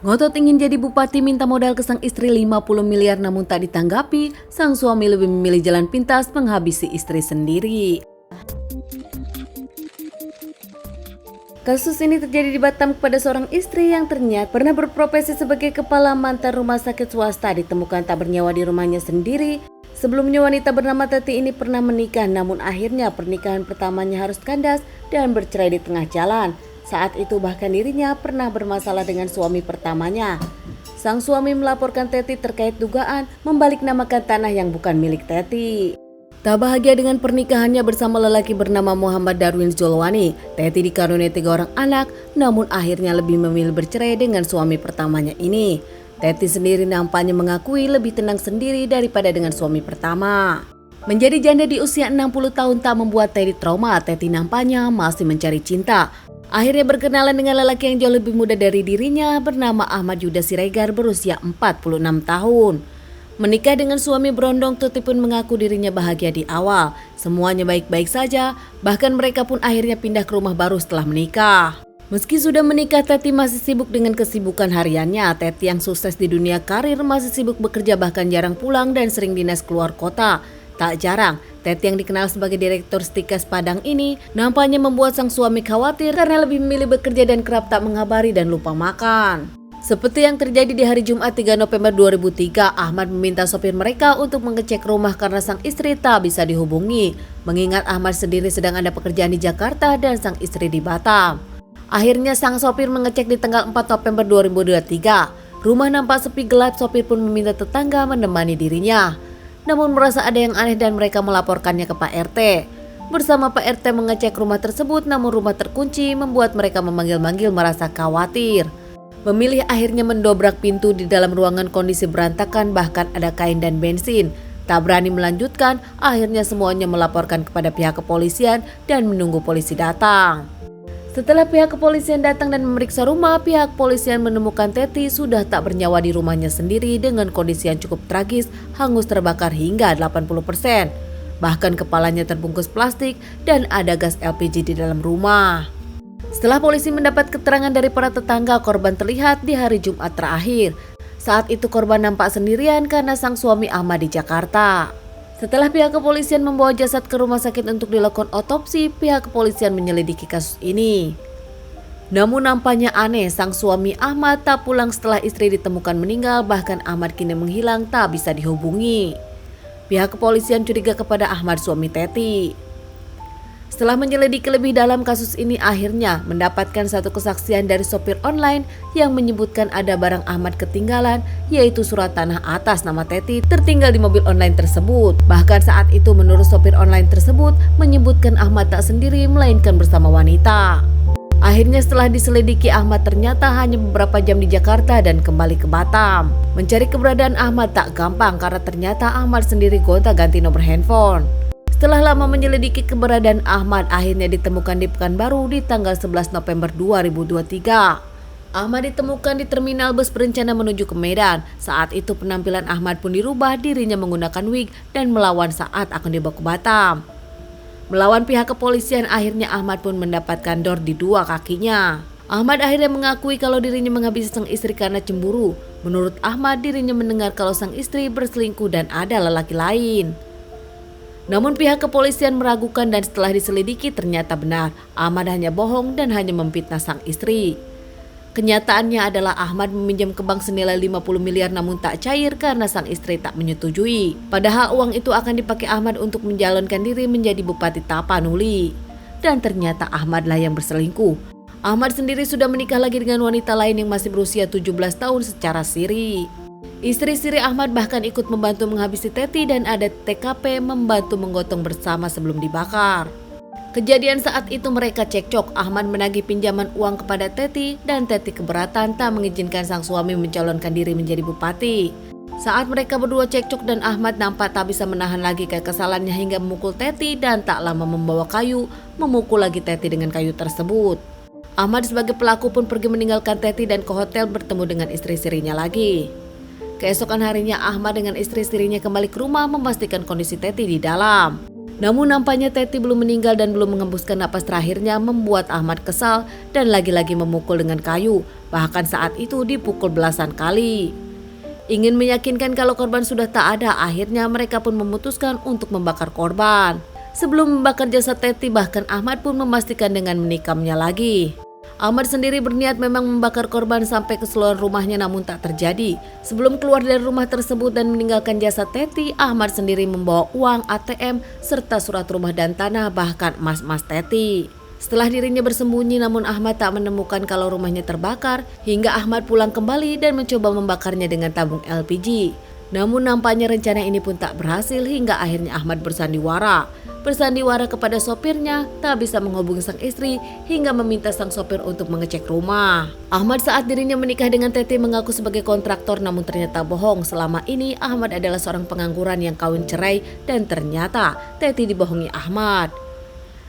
Ngotot ingin jadi bupati minta modal ke sang istri 50 miliar namun tak ditanggapi, sang suami lebih memilih jalan pintas menghabisi istri sendiri. Kasus ini terjadi di Batam kepada seorang istri yang ternyata pernah berprofesi sebagai kepala mantan rumah sakit swasta ditemukan tak bernyawa di rumahnya sendiri. Sebelumnya wanita bernama Teti ini pernah menikah namun akhirnya pernikahan pertamanya harus kandas dan bercerai di tengah jalan. Saat itu bahkan dirinya pernah bermasalah dengan suami pertamanya. Sang suami melaporkan Teti terkait dugaan membaliknamakan tanah yang bukan milik Teti. Tak bahagia dengan pernikahannya bersama lelaki bernama Muhammad Darwin Zolwani, Teti dikaruniai 3 orang anak, namun akhirnya lebih memilih bercerai dengan suami pertamanya ini. Teti sendiri nampaknya mengakui lebih tenang sendiri daripada dengan suami pertama. Menjadi janda di usia 60 tahun tak membuat Teti trauma, Teti nampaknya masih mencari cinta. Akhirnya berkenalan dengan lelaki yang jauh lebih muda dari dirinya bernama Ahmad Yuda Siregar berusia 46 tahun. Menikah dengan suami berondong, Teti pun mengaku dirinya bahagia di awal. Semuanya baik-baik saja, bahkan mereka pun akhirnya pindah ke rumah baru setelah menikah. Meski sudah menikah, Teti masih sibuk dengan kesibukan hariannya. Teti yang sukses di dunia karir masih sibuk bekerja bahkan jarang pulang dan sering dinas keluar kota. Tak jarang, Teti yang dikenal sebagai direktur Stikas Padang ini nampaknya membuat sang suami khawatir karena lebih memilih bekerja dan kerap tak mengabari dan lupa makan. Seperti yang terjadi di hari Jumat 3 November 2003, Ahmad meminta sopir mereka untuk mengecek rumah karena sang istri tak bisa dihubungi. Mengingat Ahmad sendiri sedang ada pekerjaan di Jakarta dan sang istri di Batam. Akhirnya sang sopir mengecek di tanggal 4 November 2023. Rumah nampak sepi gelap, sopir pun meminta tetangga menemani dirinya. Namun merasa ada yang aneh dan mereka melaporkannya ke Pak RT. Bersama Pak RT mengecek rumah tersebut namun rumah terkunci membuat mereka memanggil-manggil merasa khawatir. Memilih akhirnya mendobrak pintu di dalam ruangan kondisi berantakan bahkan ada kain dan bensin. Tak berani melanjutkan, akhirnya semuanya melaporkan kepada pihak kepolisian dan menunggu polisi datang. Setelah pihak kepolisian datang dan memeriksa rumah, pihak kepolisian menemukan Teti sudah tak bernyawa di rumahnya sendiri dengan kondisi yang cukup tragis, hangus terbakar hingga 80%. Bahkan kepalanya terbungkus plastik dan ada gas LPG di dalam rumah. Setelah polisi mendapat keterangan dari para tetangga, korban terlihat di hari Jumat terakhir. Saat itu korban nampak sendirian karena sang suami Ahmad di Jakarta. Setelah pihak kepolisian membawa jasad ke rumah sakit untuk dilakukan otopsi, pihak kepolisian menyelidiki kasus ini. Namun nampaknya aneh, sang suami Ahmad tak pulang setelah istri ditemukan meninggal, bahkan Ahmad kini menghilang tak bisa dihubungi. Pihak kepolisian curiga kepada Ahmad suami Teti. Setelah menyelidiki lebih dalam kasus ini, akhirnya mendapatkan satu kesaksian dari sopir online yang menyebutkan ada barang Ahmad ketinggalan, yaitu surat tanah atas nama Teti tertinggal di mobil online tersebut. Bahkan saat itu menurut sopir online tersebut menyebutkan Ahmad tak sendiri melainkan bersama wanita. Akhirnya setelah diselidiki, Ahmad ternyata hanya beberapa jam di Jakarta dan kembali ke Batam. Mencari keberadaan Ahmad tak gampang karena ternyata Ahmad sendiri gonta-ganti nomor handphone. Setelah lama menyelidiki keberadaan Ahmad, akhirnya ditemukan di Pekanbaru di tanggal 11 November 2023. Ahmad ditemukan di terminal bus berencana menuju ke Medan. Saat itu penampilan Ahmad pun dirubah, dirinya menggunakan wig dan melawan saat akan dibawa ke Batam. Melawan pihak kepolisian, akhirnya Ahmad pun mendapatkan dor di 2 kakinya. Ahmad akhirnya mengakui kalau dirinya menghabisi sang istri karena cemburu. Menurut Ahmad, dirinya mendengar kalau sang istri berselingkuh dan ada lelaki lain. Namun pihak kepolisian meragukan dan setelah diselidiki ternyata benar, Ahmad hanya bohong dan hanya memfitnah sang istri. Kenyataannya adalah Ahmad meminjam ke bank senilai 50 miliar namun tak cair karena sang istri tak menyetujui. Padahal uang itu akan dipakai Ahmad untuk menjalankan diri menjadi Bupati Tapanuli. Dan ternyata Ahmadlah yang berselingkuh. Ahmad sendiri sudah menikah lagi dengan wanita lain yang masih berusia 17 tahun secara siri. Istri Siri Ahmad bahkan ikut membantu menghabisi Teti dan ada TKP membantu menggotong bersama sebelum dibakar. Kejadian saat itu mereka cekcok, Ahmad menagih pinjaman uang kepada Teti dan Teti keberatan tak mengizinkan sang suami mencalonkan diri menjadi bupati. Saat mereka berdua cekcok dan Ahmad nampak tak bisa menahan lagi kekesalannya hingga memukul Teti dan tak lama membawa kayu, memukul lagi Teti dengan kayu tersebut. Ahmad sebagai pelaku pun pergi meninggalkan Teti dan ke hotel bertemu dengan istri Sirinya lagi. Keesokan harinya Ahmad dengan istri Sirinya kembali ke rumah memastikan kondisi Teti di dalam. Namun nampaknya Teti belum meninggal dan belum mengembuskan napas terakhirnya membuat Ahmad kesal dan lagi-lagi memukul dengan kayu. Bahkan saat itu dipukul belasan kali. Ingin meyakinkan kalau korban sudah tak ada, akhirnya mereka pun memutuskan untuk membakar korban. Sebelum membakar jasad Teti, bahkan Ahmad pun memastikan dengan menikamnya lagi. Ahmad sendiri berniat memang membakar korban sampai ke seluruh rumahnya, namun tak terjadi. Sebelum keluar dari rumah tersebut dan meninggalkan jasad Teti, Ahmad sendiri membawa uang ATM serta surat rumah dan tanah, bahkan emas-emas Teti. Setelah dirinya bersembunyi, namun Ahmad tak menemukan kalau rumahnya terbakar, hingga Ahmad pulang kembali dan mencoba membakarnya dengan tabung LPG. Namun nampaknya rencana ini pun tak berhasil, hingga akhirnya Ahmad bersandiwara kepada sopirnya, tak bisa menghubungi sang istri hingga meminta sang sopir untuk mengecek rumah. Ahmad saat dirinya menikah dengan Teti mengaku sebagai kontraktor, namun ternyata bohong. Selama ini Ahmad adalah seorang pengangguran yang kawin cerai dan ternyata Teti dibohongi Ahmad.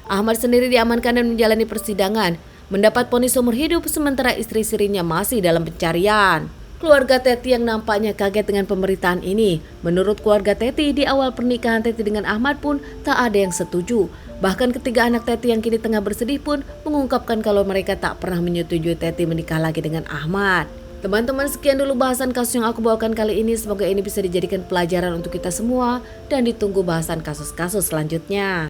Ahmad sendiri diamankan dan menjalani persidangan, mendapat vonis seumur hidup, sementara istri sirinya masih dalam pencarian. Keluarga Teti yang nampaknya kaget dengan pemberitaan ini. Menurut keluarga Teti, di awal pernikahan Teti dengan Ahmad pun tak ada yang setuju. Bahkan ketiga anak Teti yang kini tengah bersedih pun mengungkapkan kalau mereka tak pernah menyetujui Teti menikah lagi dengan Ahmad. Teman-teman, sekian dulu bahasan kasus yang aku bawakan kali ini. Semoga ini bisa dijadikan pelajaran untuk kita semua dan ditunggu bahasan kasus-kasus selanjutnya.